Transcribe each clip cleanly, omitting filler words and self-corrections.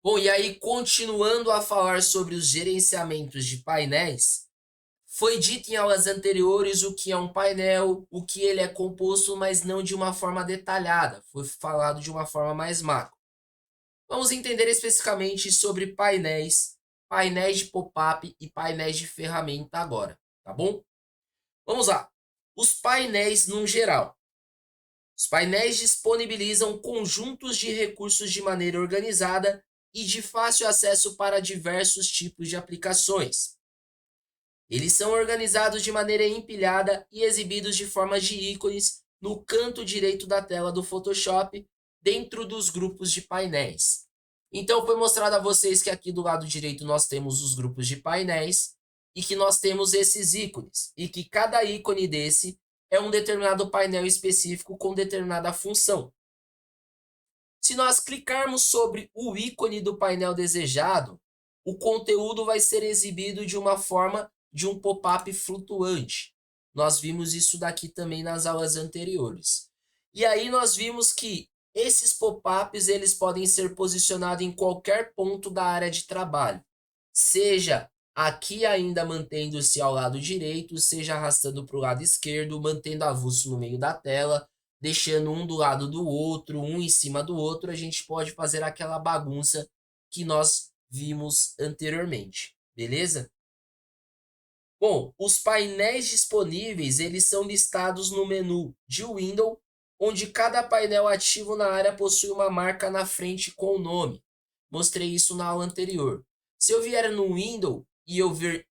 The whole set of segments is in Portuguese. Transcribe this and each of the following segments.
Bom, e aí continuando a falar sobre os gerenciamentos de painéis, foi dito em aulas anteriores o que é um painel, o que ele é composto, mas não de uma forma detalhada, foi falado de uma forma mais macro. Vamos entender especificamente sobre painéis, painéis de pop-up e painéis de ferramenta agora, tá bom? Vamos lá. Os painéis no geral. Os painéis disponibilizam conjuntos de recursos de maneira organizada e de fácil acesso para diversos tipos de aplicações. Eles são organizados de maneira empilhada e exibidos de forma de ícones no canto direito da tela do Photoshop, dentro dos grupos de painéis. Então, foi mostrado a vocês que aqui do lado direito nós temos os grupos de painéis e que nós temos esses ícones, e que cada ícone desse é um determinado painel específico com determinada função. Se nós clicarmos sobre o ícone do painel desejado, o conteúdo vai ser exibido de uma forma de um pop-up flutuante. Nós vimos isso daqui também nas aulas anteriores. E aí nós vimos que esses pop-ups eles podem ser posicionados em qualquer ponto da área de trabalho, seja aqui ainda mantendo-se ao lado direito, seja arrastando para o lado esquerdo, mantendo avulso no meio da tela, deixando um do lado do outro, um em cima do outro, a gente pode fazer aquela bagunça que nós vimos anteriormente, beleza? Bom, os painéis disponíveis, eles são listados no menu de Windows, onde cada painel ativo na área possui uma marca na frente com o nome. Mostrei isso na aula anterior. Se eu vier no Windows e eu ver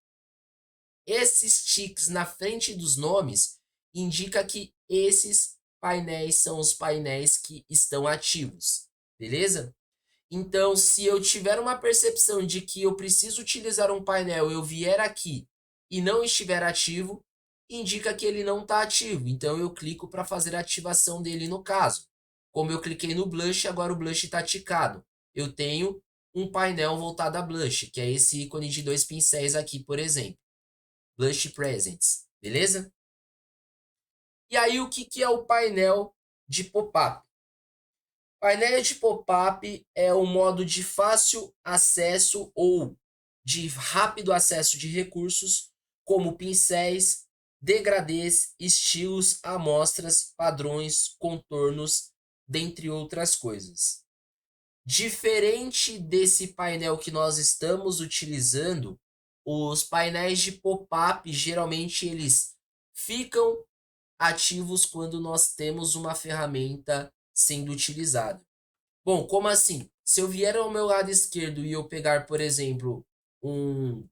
esses ticks na frente dos nomes, indica que esses painéis são os painéis que estão ativos, beleza? Então, se eu tiver uma percepção de que eu preciso utilizar um painel, eu vier aqui e não estiver ativo, indica que ele não está ativo. Então, eu clico para fazer a ativação dele no caso. Como eu cliquei no blush, agora o blush está ticado. Eu tenho um painel voltado a blush, que é esse ícone de dois pincéis aqui, por exemplo. Blush Presents, beleza? E aí, o que é o painel de pop-up? Painel de pop-up é o modo de fácil acesso ou de rápido acesso de recursos, como pincéis, degradês, estilos, amostras, padrões, contornos, dentre outras coisas. Diferente desse painel que nós estamos utilizando, os painéis de pop-up geralmente eles ficam ativos quando nós temos uma ferramenta sendo utilizada. Bom, como assim? Se eu vier ao meu lado esquerdo e eu pegar, por exemplo, um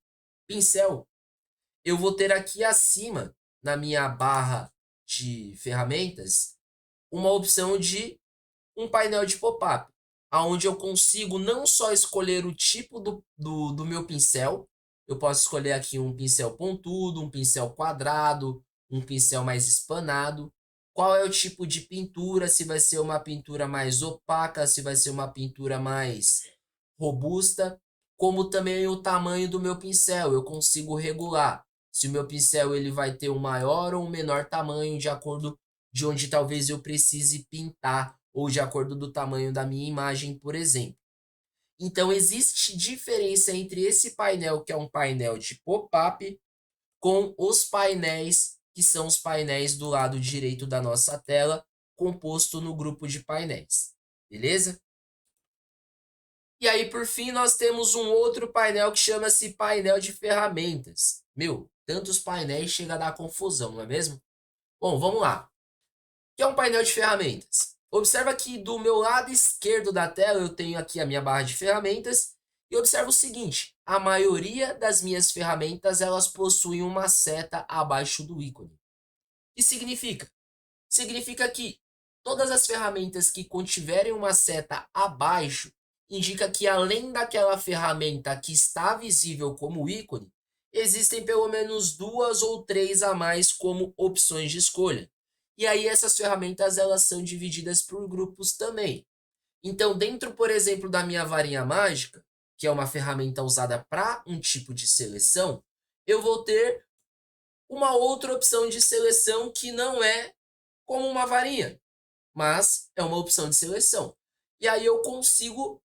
pincel, eu vou ter aqui acima, na minha barra de ferramentas, uma opção de um painel de pop-up, onde eu consigo não só escolher o tipo do meu pincel, eu posso escolher aqui um pincel pontudo, um pincel quadrado, um pincel mais espanado, qual é o tipo de pintura, se vai ser uma pintura mais opaca, se vai ser uma pintura mais robusta, como também o tamanho do meu pincel, eu consigo regular se o meu pincel ele vai ter um maior ou um menor tamanho de acordo de onde talvez eu precise pintar ou de acordo do tamanho da minha imagem, por exemplo. Então, existe diferença entre esse painel, que é um painel de pop-up, com os painéis, que são os painéis do lado direito da nossa tela, composto no grupo de painéis. Beleza? E aí, por fim, nós temos um outro painel que chama-se painel de ferramentas. Meu, tantos painéis chega a dar confusão, não é mesmo? Bom, vamos lá. O que é um painel de ferramentas? Observa que do meu lado esquerdo da tela eu tenho aqui a minha barra de ferramentas e observa o seguinte, a maioria das minhas ferramentas elas possuem uma seta abaixo do ícone. O que significa? Significa que todas as ferramentas que contiverem uma seta abaixo indica que além daquela ferramenta que está visível como ícone, existem pelo menos duas ou três a mais como opções de escolha. E aí essas ferramentas elas são divididas por grupos também. Então, dentro, por exemplo, da minha varinha mágica, que é uma ferramenta usada para um tipo de seleção, eu vou ter uma outra opção de seleção que não é como uma varinha, mas é uma opção de seleção. E aí eu consigo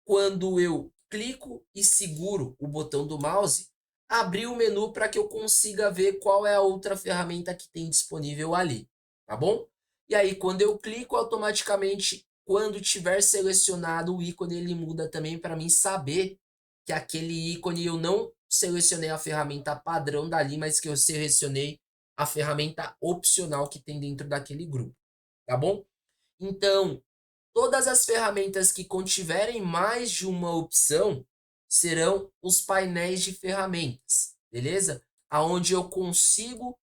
quando eu clico e seguro o botão do mouse, abrir o menu para que eu consiga ver qual é a outra ferramenta que tem disponível ali, tá bom? E aí, quando eu clico, automaticamente, quando tiver selecionado o ícone, ele muda também para mim saber que aquele ícone eu não selecionei a ferramenta padrão dali, mas que eu selecionei a ferramenta opcional que tem dentro daquele grupo, tá bom? Então, todas as ferramentas que contiverem mais de uma opção serão os painéis de ferramentas, beleza? Aonde eu consigo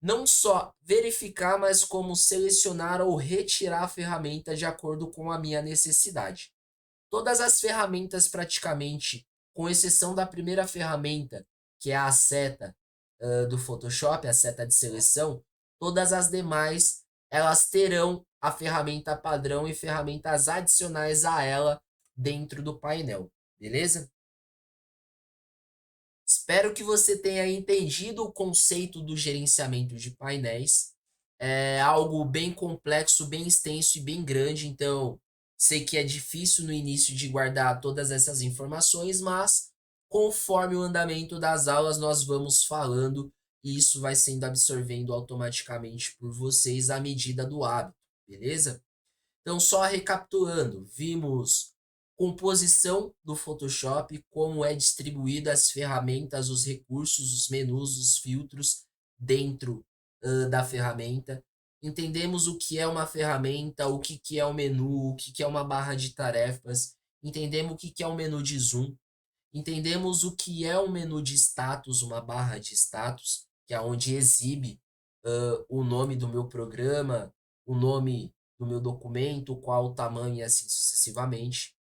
não só verificar, mas como selecionar ou retirar a ferramenta de acordo com a minha necessidade. Todas as ferramentas praticamente, com exceção da primeira ferramenta, que é a seta do Photoshop, a seta de seleção, todas as demais elas terão a ferramenta padrão e ferramentas adicionais a ela dentro do painel, beleza? Espero que você tenha entendido o conceito do gerenciamento de painéis. É algo bem complexo, bem extenso e bem grande, então sei que é difícil no início de guardar todas essas informações, mas conforme o andamento das aulas nós vamos falando e isso vai sendo absorvendo automaticamente por vocês à medida do hábito, beleza? Então, só recapitulando, vimos composição do Photoshop, como é distribuída as ferramentas, os recursos, os menus, os filtros dentro da ferramenta. Entendemos o que é uma ferramenta, o que, que é um menu, o que, que é uma barra de tarefas. Entendemos o que, que é um menu de zoom. Entendemos o que é um menu de status, uma barra de status, que é onde exibe o nome do meu programa, o nome do meu documento, qual o tamanho e assim sucessivamente.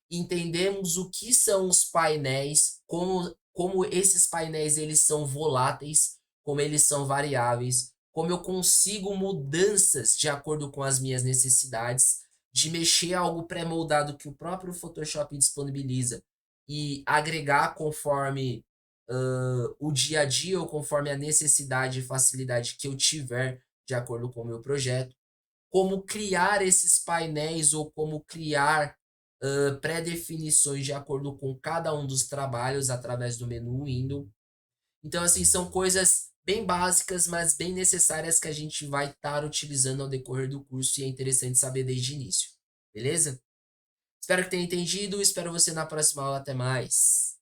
Entendemos o que são os painéis, como esses painéis eles são voláteis, como eles são variáveis, como eu consigo mudanças de acordo com as minhas necessidades, de mexer algo pré-moldado que o próprio Photoshop disponibiliza e agregar conforme o dia a dia ou conforme a necessidade e facilidade que eu tiver de acordo com o meu projeto, como criar esses painéis ou como criar pré-definições de acordo com cada um dos trabalhos através do menu Window. Então, assim, são coisas bem básicas, mas bem necessárias que a gente vai estar utilizando ao decorrer do curso e é interessante saber desde o início. Beleza? Espero que tenha entendido. Espero você na próxima aula. Até mais.